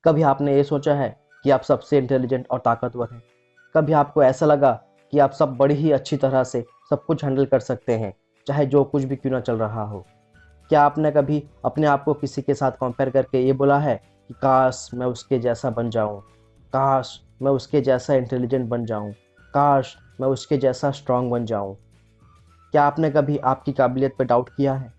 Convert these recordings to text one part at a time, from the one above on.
कभी आपने ये सोचा है कि आप सबसे इंटेलिजेंट और ताकतवर हैं? कभी आपको ऐसा लगा कि आप सब बड़ी ही अच्छी तरह से सब कुछ हैंडल कर सकते हैं, चाहे जो कुछ भी क्यों ना चल रहा हो? क्या आपने कभी अपने आप को किसी के साथ कंपेयर करके ये बोला है कि काश मैं उसके जैसा बन जाऊं, काश मैं उसके जैसा इंटेलिजेंट बन जाऊं, काश मैं उसके जैसा स्ट्रांग बन जाऊं? क्या आपने कभी आपकी काबिलियत पर डाउट किया है?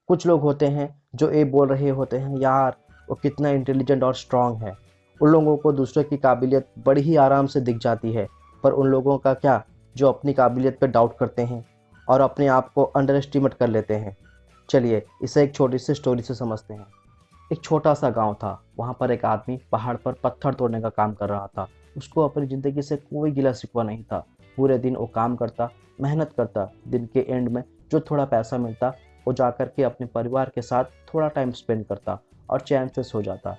कुछ लोग होते हैं जो ये बोल रहे होते हैं, यार वो कितना इंटेलिजेंट और स्ट्रांग है। उन लोगों को दूसरों की काबिलियत बड़ी ही आराम से दिख जाती है। पर उन लोगों का क्या, जो अपनी काबिलियत पर डाउट करते हैं और अपने आप को अंडर एस्टिमेट कर लेते हैं? चलिए इसे एक छोटी सी स्टोरी से समझते हैं। एक छोटा सा गांव था। वहां पर एक आदमी पहाड़ पर पत्थर तोड़ने का काम कर रहा था। उसको अपनी ज़िंदगी से कोई गिला शिकवा नहीं था। पूरे दिन वो काम करता, मेहनत करता। दिन के एंड में जो थोड़ा पैसा मिलता, वो जाकर के अपने परिवार के साथ थोड़ा टाइम स्पेंड करता और चैन से सो जाता।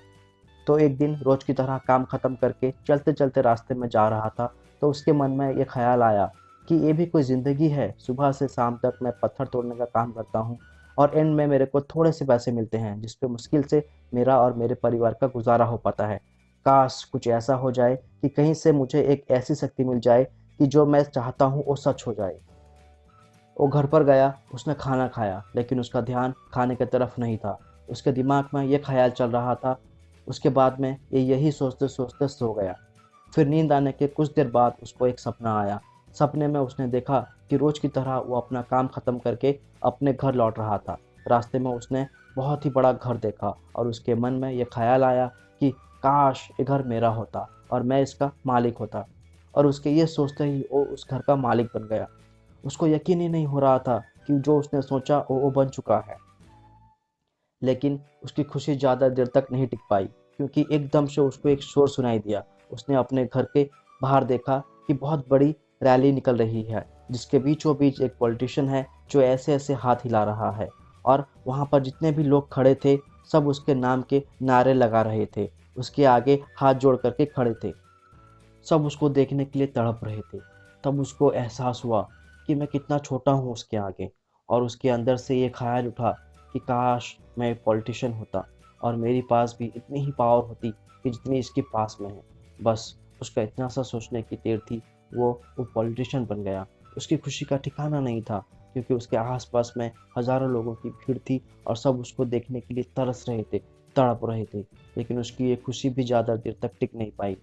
तो एक दिन रोज की तरह काम खत्म करके चलते चलते रास्ते में जा रहा था, तो उसके मन में ये ख्याल आया कि ये भी कोई ज़िंदगी है। सुबह से शाम तक मैं पत्थर तोड़ने का काम करता हूँ और एंड में मेरे को थोड़े से पैसे मिलते हैं, जिस पे मुश्किल से मेरा और मेरे परिवार का गुजारा हो पाता है। काश कुछ ऐसा हो जाए कि कहीं से मुझे एक ऐसी शक्ति मिल जाए कि जो मैं चाहता हूँ वो सच हो जाए। वो घर पर गया, उसने खाना खाया, लेकिन उसका ध्यान खाने की तरफ नहीं था। उसके दिमाग में ये ख्याल चल रहा था। उसके बाद में ये यही सोचते सोचते सो गया। फिर नींद आने के कुछ देर बाद उसको एक सपना आया। सपने में उसने देखा कि रोज की तरह वो अपना काम खत्म करके अपने घर लौट रहा था। रास्ते में उसने बहुत ही बड़ा घर देखा और उसके मन में ये ख्याल आया कि काश ये घर मेरा होता और मैं इसका मालिक होता। और उसके ये सोचते ही वो उस घर का मालिक बन गया। उसको यकीन ही नहीं हो रहा था कि जो उसने सोचा वो बन चुका है। लेकिन उसकी खुशी ज़्यादा देर तक नहीं टिक पाई, क्योंकि एकदम से उसको एक शोर सुनाई दिया। उसने अपने घर के बाहर देखा कि बहुत बड़ी रैली निकल रही है, जिसके बीचों बीच एक पॉलिटिशियन है जो ऐसे ऐसे हाथ हिला रहा है। और वहाँ पर जितने भी लोग खड़े थे, सब उसके नाम के नारे लगा रहे थे, उसके आगे हाथ जोड़ करके खड़े थे। सब उसको देखने के लिए तड़प रहे थे। तब उसको एहसास हुआ कि मैं कितना छोटा हूँ उसके आगे। और उसके अंदर से ये ख्याल उठा कि काश मैं एक पॉलिटिशियन होता और मेरे पास भी इतनी ही पावर होती कि जितनी इसके पास में है। बस उसका इतना सा सोचने की देर थी, वो पॉलिटिशियन बन गया। उसकी खुशी का ठिकाना नहीं था, क्योंकि उसके आसपास में हज़ारों लोगों की भीड़ थी और सब उसको देखने के लिए तरस रहे थे, तड़प रहे थे। लेकिन उसकी ये खुशी भी ज़्यादा देर तक टिक नहीं पाई।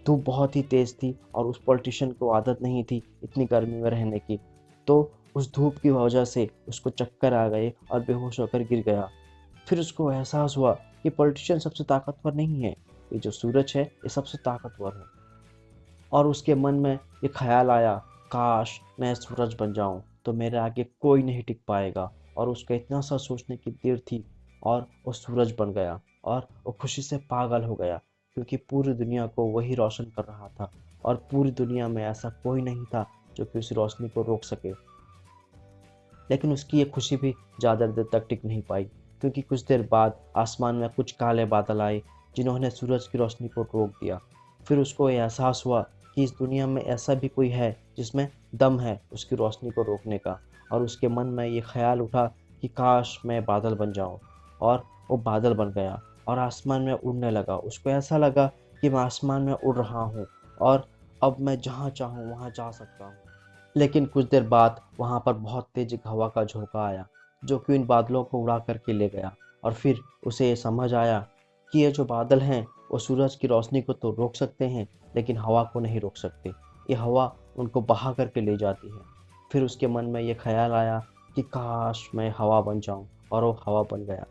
धूप बहुत ही तेज़ थी और उस पॉलिटिशियन को आदत नहीं थी इतनी गर्मी में रहने की। तो उस धूप की वजह से उसको चक्कर आ गए और बेहोश होकर गिर गया। फिर उसको एहसास हुआ कि पॉलिटिशियन सबसे ताकतवर नहीं है, ये जो सूरज है ये सबसे ताकतवर है। और उसके मन में ये ख्याल आया, काश मैं सूरज बन जाऊं तो मेरे आगे कोई नहीं टिक पाएगा। और उसका इतना सा सोचने की देर थी और वो सूरज बन गया और वो खुशी से पागल हो गया, क्योंकि पूरी दुनिया को वही रोशन कर रहा था और पूरी दुनिया में ऐसा कोई नहीं था जो कि उस रोशनी को रोक सके। लेकिन उसकी ये खुशी भी ज़्यादा देर तक टिक नहीं पाई, क्योंकि कुछ देर बाद आसमान में कुछ काले बादल आए जिन्होंने सूरज की रोशनी को रोक दिया। फिर उसको ये एहसास हुआ कि इस दुनिया में ऐसा भी कोई है जिसमें दम है उसकी रोशनी को रोकने का। और उसके मन में ये ख्याल उठा कि काश मैं बादल बन जाऊं। और वो बादल बन गया और आसमान में उड़ने लगा। उसको ऐसा लगा कि मैं आसमान में उड़ रहा हूँ और अब मैं जहाँ चाहूँ वहाँ जा सकता हूँ। लेकिन कुछ देर बाद वहाँ पर बहुत तेज एक हवा का झोंका आया, जो कि इन बादलों को उड़ा करके ले गया। और फिर उसे ये समझ आया कि ये जो बादल हैं वो सूरज की रोशनी को तो रोक सकते हैं, लेकिन हवा को नहीं रोक सकते। ये हवा उनको बहा करके ले जाती है। फिर उसके मन में ये ख्याल आया कि काश मैं हवा बन जाऊं, और वो हवा बन गया।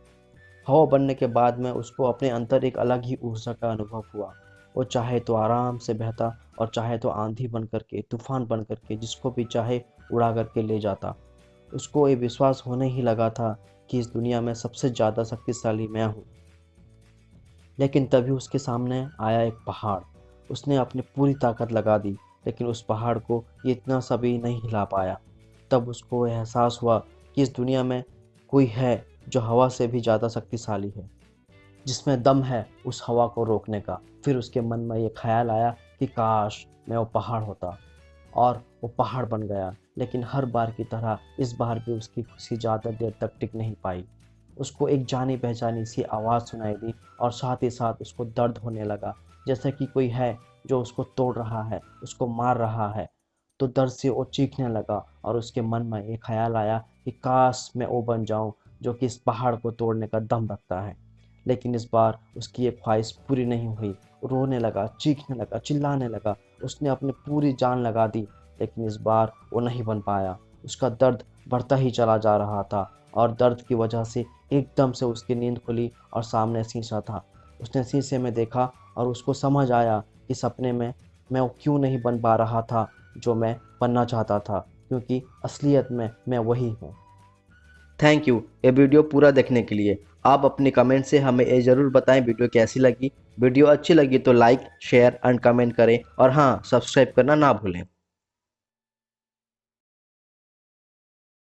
हवा बनने के बाद में उसको अपने अंदर एक अलग ही ऊर्जा का अनुभव हुआ। वो चाहे तो आराम से बहता और चाहे तो आंधी बन करके, तूफान बन करके, जिसको भी चाहे उड़ा करके ले जाता। उसको ये विश्वास होने ही लगा था कि इस दुनिया में सबसे ज़्यादा शक्तिशाली मैं हूँ। लेकिन तभी उसके सामने आया एक पहाड़। उसने अपनी पूरी ताकत लगा दी, लेकिन उस पहाड़ को ये इतना सा भी नहीं हिला पाया। तब उसको एहसास हुआ कि इस दुनिया में कोई है जो हवा से भी ज़्यादा शक्तिशाली है, जिसमें दम है उस हवा को रोकने का। फिर उसके मन में ये ख्याल आया कि काश मैं वो पहाड़ होता, और वो पहाड़ बन गया। लेकिन हर बार की तरह इस बार भी उसकी खुशी ज़्यादा देर तक टिक नहीं पाई। उसको एक जानी पहचानी सी आवाज़ सुनाई दी और साथ ही साथ उसको दर्द होने लगा, जैसे कि कोई है जो उसको तोड़ रहा है, उसको मार रहा है। तो दर्द से वो चीखने लगा और उसके मन में एक ख्याल आया कि काश मैं वो बन जाऊं जो कि इस पहाड़ को तोड़ने का दम रखता है। लेकिन इस बार उसकी ये ख्वाहिश पूरी नहीं हुई। वो रोने लगा, चीखने लगा, चिल्लाने लगा। उसने अपनी पूरी जान लगा दी, लेकिन इस बार वो नहीं बन पाया। उसका दर्द बढ़ता ही चला जा रहा था और दर्द की वजह से एकदम से उसकी नींद खुली और सामने शीशा था। उसने शीशे में देखा और उसको समझ आया कि सपने में मैं वो क्यों नहीं बन पा रहा था जो मैं बनना चाहता था, क्योंकि असलियत में मैं वही हूँ। थैंक यू ये वीडियो पूरा देखने के लिए। आप अपने कमेंट से हमें ये ज़रूर बताएं वीडियो कैसी लगी। वीडियो अच्छी लगी तो लाइक, शेयर एंड कमेंट करें और हाँ, सब्सक्राइब करना ना भूलें।